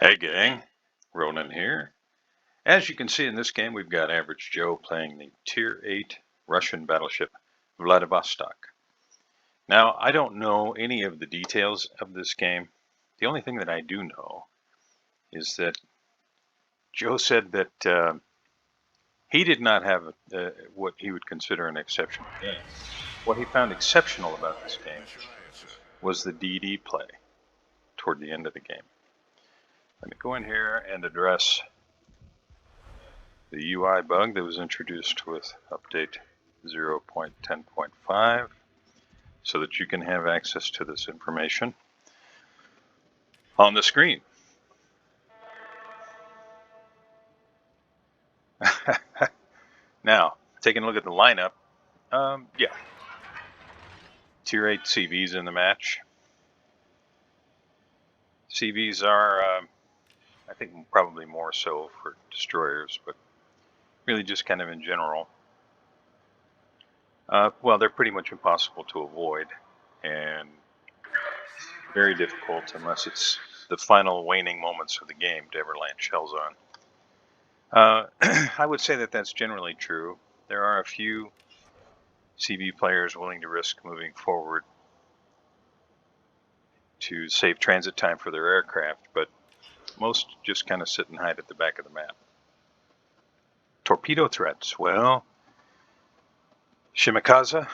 Hey gang, Ronan here. As you can see in this game, we've got Average Joe playing the Tier 8 Russian battleship Vladivostok. Now, I don't know any of the details of this game. The only thing that I do know is that Joe said that he did not have what he would consider an exceptional game. What he found exceptional about this game was the DD play toward the end of the game. Let me go in here and address the UI bug that was introduced with update 0.10.5 so that you can have access to this information on the screen. Now, taking a look at the lineup, yeah, Tier 8 CVs in the match. CVs are, I think, probably more so for destroyers, but really just kind of in general. Well, they're pretty much impossible to avoid and very difficult unless it's the final waning moments of the game to ever land shells on. I would say that that's generally true. There are a few CV players willing to risk moving forward to save transit time for their aircraft, but most just kind of sit and hide at the back of the map. Torpedo threats, well, Shimakaze,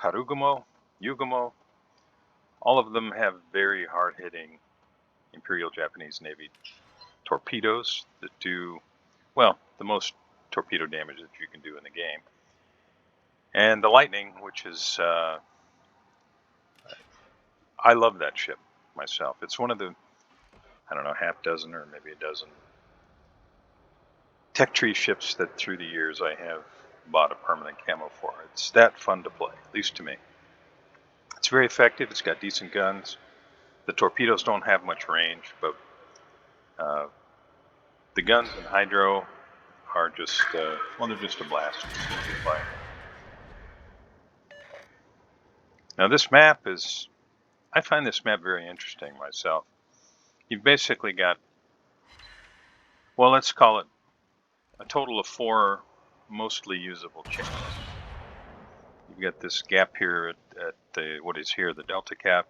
Harugumo, Yugumo, all of them have very hard-hitting Imperial Japanese Navy torpedoes that do, well, the most torpedo damage that you can do in the game. And the Lightning, which is, I love that ship myself. It's one of the, I don't know, half dozen or maybe a dozen tech tree ships that through the years I have bought a permanent camo for. It's that fun to play, at least to me. It's very effective. It's got decent guns. The torpedoes don't have much range, but the guns in Hydro are just, well, they're just a blast to play. Now this map is, I find this map very interesting myself. You've basically got, well, let's call it a total of 4 mostly usable channels. You've got this gap here at the, what is here, the Delta Cap,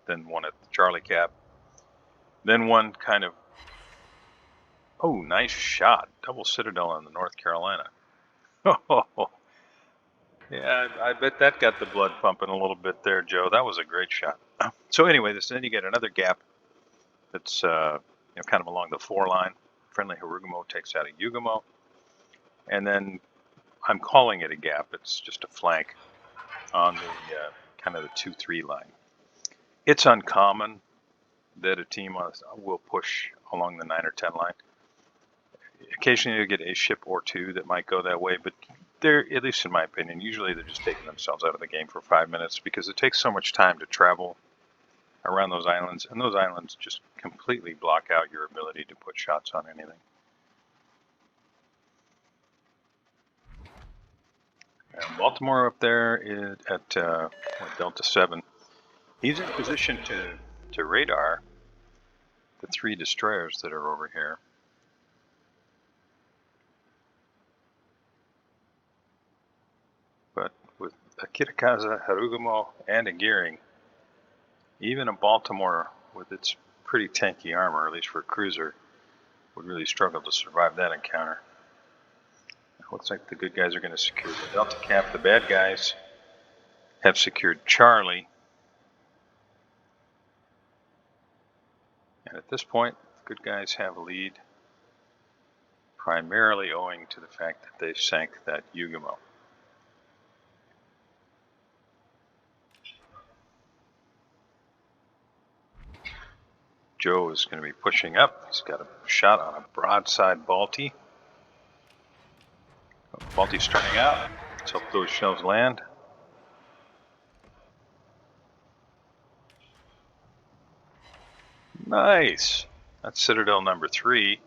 then one at the Charlie Cap, then one kind of, oh, nice shot, double Citadel on the North Carolina. Oh, yeah, I bet that got the blood pumping a little bit there, Joe. That was a great shot. So anyway, then you get another gap that's kind of along the 4 line. Friendly Harugumo takes out a Yugumo, and then I'm calling it a gap. It's just a flank on the kind of the 2-3 line. It's uncommon that a team will push along the 9 or 10 line. Occasionally you get a ship or two that might go that way, but they're, at least in my opinion, usually they're just taking themselves out of the game for 5 minutes because it takes so much time to travel around those islands, and those islands just completely block out your ability to put shots on anything. And Baltimore up there at Delta 7, he's in position to radar the 3 destroyers that are over here. But with a Kitakaze, Harugumo, and a Gearing, even a Baltimore with its pretty tanky armor, at least for a cruiser, would really struggle to survive that encounter. It looks like the good guys are going to secure the Delta Cap. The bad guys have secured Charlie. And at this point, the good guys have a lead, primarily owing to the fact that they sank that Yugumo. Joe is going to be pushing up. He's got a shot on a broadside Balti. Balti's starting out. Let's hope those shells land. Nice. That's Citadel number 3.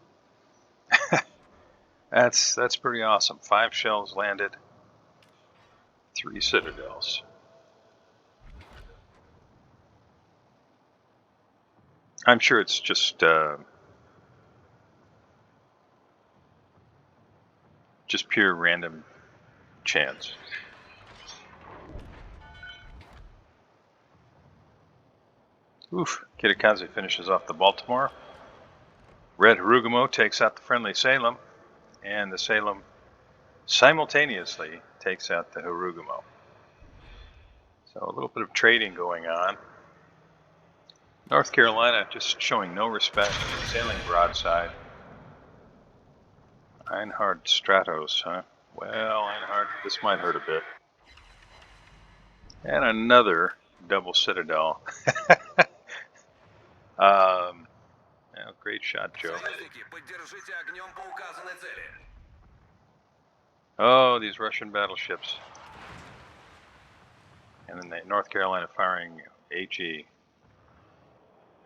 That's pretty awesome. 5 shells landed. 3 Citadels. I'm sure it's just just pure random chance. Oof, Kitakaze finishes off the Baltimore. Red Harugumo takes out the friendly Salem, and the Salem simultaneously takes out the Harugumo. So a little bit of trading going on. North Carolina just showing no respect, sailing broadside. Einhard Stratos, huh? Well, Einhard, this might hurt a bit. And another double Citadel. Great shot, Joe. Oh, these Russian battleships. And then North Carolina firing HE.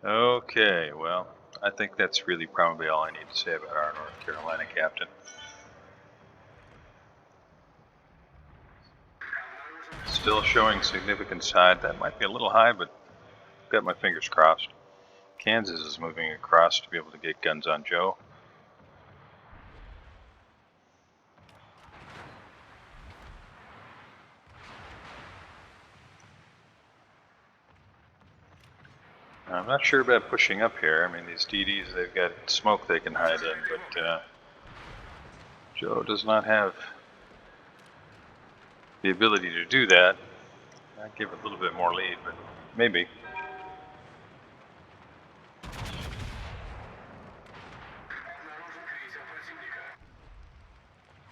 Okay, well, I think that's really probably all I need to say about our North Carolina captain. Still showing significant side. That might be a little high, but got my fingers crossed. Kansas is moving across to be able to get guns on Joe. I'm not sure about pushing up here. I mean, these DDs, they've got smoke they can hide in, but Joe does not have the ability to do that. I'd give it a little bit more lead, but maybe.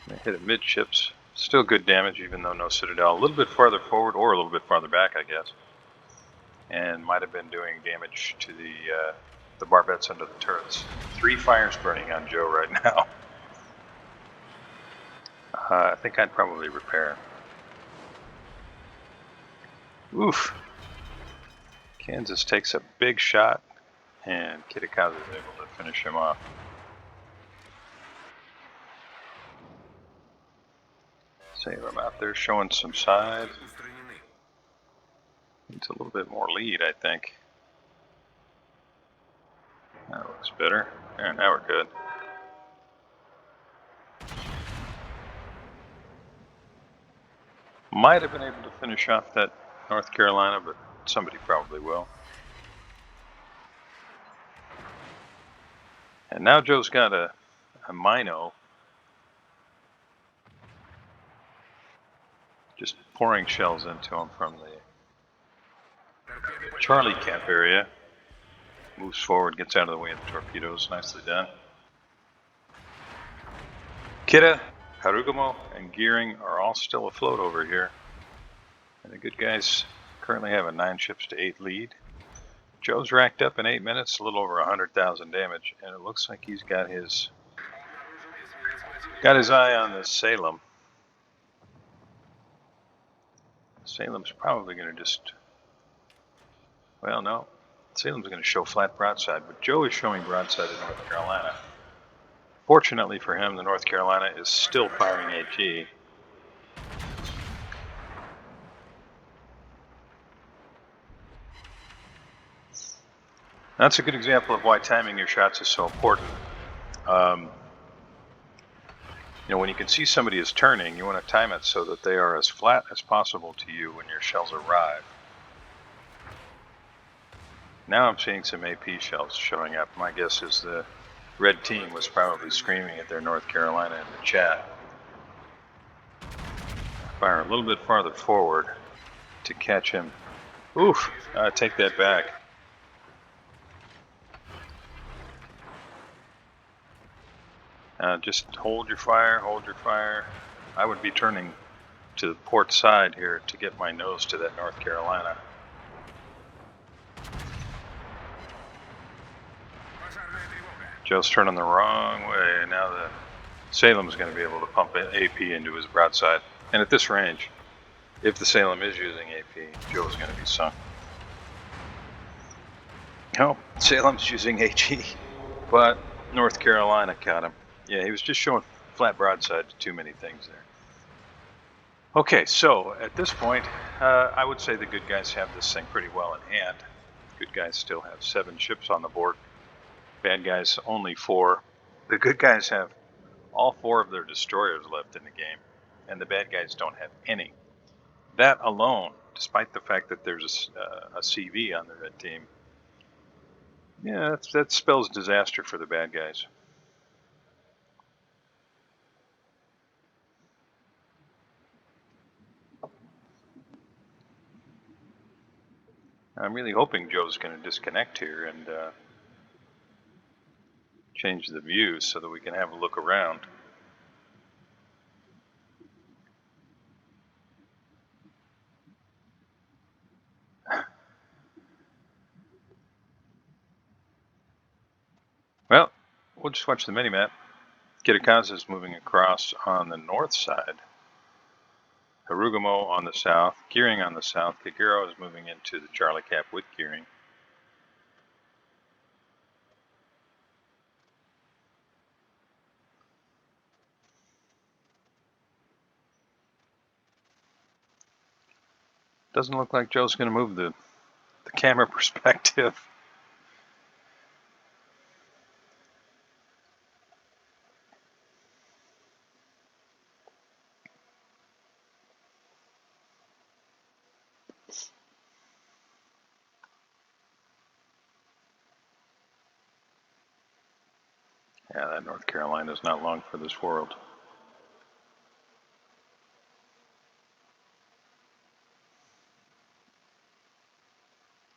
They hit it midships. Still good damage, even though no Citadel. A little bit farther forward, or a little bit farther back, I guess. And might have been doing damage to the barbettes under the turrets. 3 fires burning on Joe right now. I think I'd probably repair. Oof. Kansas takes a big shot, and Kitakaze is able to finish him off. Salem out there showing some side. Needs a little bit more lead, I think. That looks better. Yeah, now we're good. Might have been able to finish off that North Carolina, but somebody probably will. And now Joe's got a Mino. Just pouring shells into him from the Charlie Cap area. Moves forward, gets out of the way of the torpedoes. Nicely done. Kita, Harugumo, and Gearing are all still afloat over here. And the good guys currently have a 9 ships to 8 lead. Joe's racked up in 8 minutes, a little over 100,000 damage, and it looks like he's got his eye on the Salem. Salem's probably going to just, well, no. Salem's going to show flat broadside, but Joe is showing broadside in North Carolina. Fortunately for him, the North Carolina is still firing HE. That's a good example of why timing your shots is so important. When you can see somebody is turning, you want to time it so that they are as flat as possible to you when your shells arrive. Now I'm seeing some AP shells showing up. My guess is the red team was probably screaming at their North Carolina in the chat. Fire a little bit farther forward to catch him. Oof, take that back. Just hold your fire, hold your fire. I would be turning to the port side here to get my nose to that North Carolina. Joe's turning the wrong way. Now the Salem's going to be able to pump AP into his broadside. And at this range, if the Salem is using AP, Joe's going to be sunk. No, Salem's using HE, but North Carolina caught him. Yeah, he was just showing flat broadside to too many things there. Okay, so at this point, I would say the good guys have this thing pretty well in hand. Good guys still have 7 ships on the board. Bad guys only 4. The good guys have all 4 of their destroyers left in the game, and the bad guys don't have any. That alone, despite the fact that there's a CV on the red team, yeah, that spells disaster for the bad guys. I'm really hoping Joe's going to disconnect here and change the view so that we can have a look around. Well, we'll just watch the mini-map. Kitakaza is moving across on the north side. Harugumo on the south, Gearing on the south. Kagero is moving into the Charlie Cap with Gearing. Doesn't look like Joe's going to move the camera perspective. Yeah, that North Carolina is not long for this world.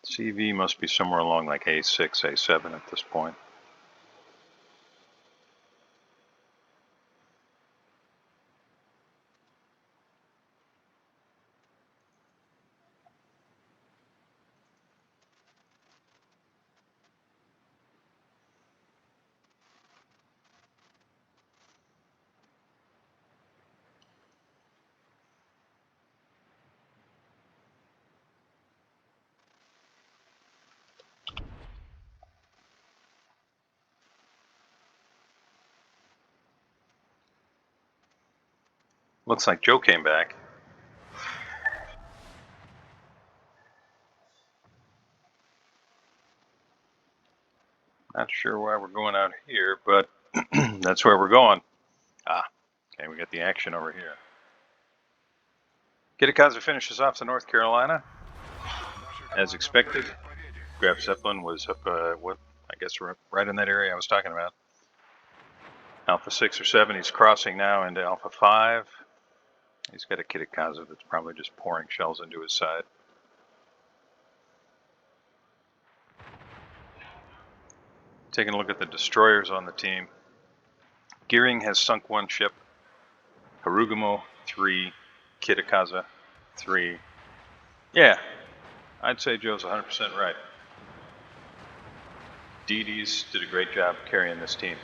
CV must be somewhere along like A6, A7 at this point. Looks like Joe came back. Not sure why we're going out here, but that's where we're going. Okay, we got the action over here. Kitakaza finishes off the North Carolina. As expected, Graf Zeppelin was up, I guess right in that area I was talking about. Alpha 6 or 7, he's crossing now into Alpha 5. He's got a Kitakaza that's probably just pouring shells into his side. Taking a look at the destroyers on the team. Gearing has sunk 1 ship. Harugumo 3, Kitakaza 3. Yeah, I'd say Joe's 100% right. DD's did a great job carrying this team.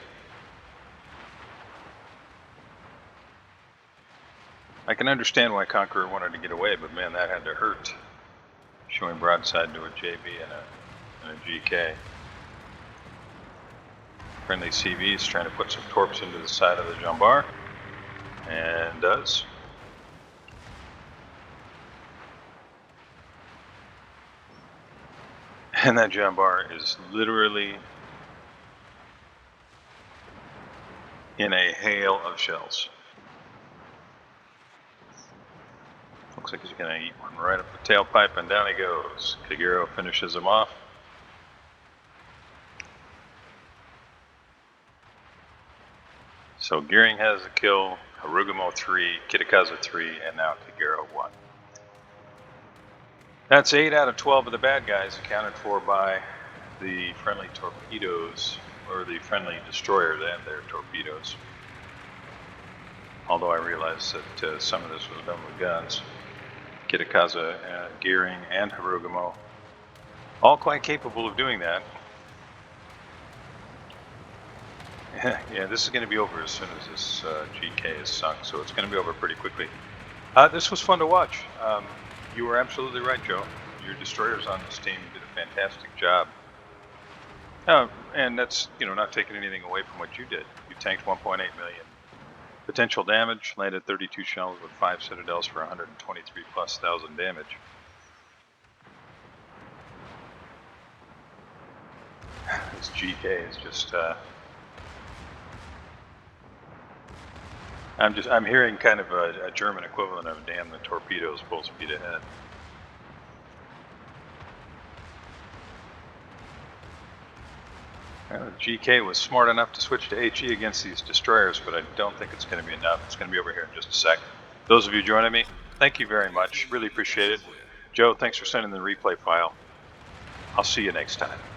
I can understand why Conqueror wanted to get away, but man, that had to hurt. Showing broadside to a JB and a GK. Friendly CV is trying to put some torps into the side of the Jambar, and does. And that Jambar is literally in a hail of shells. Looks like he's going to eat one right up the tailpipe, and down he goes. Kagero finishes him off. So Gearing has a kill, Harugumo 3, Kitakaza 3, and now Kagero 1. That's 8 out of 12 of the bad guys accounted for by the friendly torpedoes, or the friendly destroyers and their torpedoes. Although I realize that some of this was done with guns. Kitakaza, Gearing, and Harugumo, all quite capable of doing that. Yeah, this is going to be over as soon as this GK is sunk, so it's going to be over pretty quickly. This was fun to watch. You were absolutely right, Joe. Your destroyers on this team did a fantastic job. And that's, not taking anything away from what you did. You tanked 1.8 million potential damage, landed 32 shells with 5 citadels for 123 plus thousand damage. This GK is just I'm hearing kind of a German equivalent of damn the torpedoes full speed ahead. Well, GK was smart enough to switch to HE against these destroyers, but I don't think it's going to be enough. It's going to be over here in just a sec. Those of you joining me, thank you very much. Really appreciate it. Joe, thanks for sending the replay file. I'll see you next time.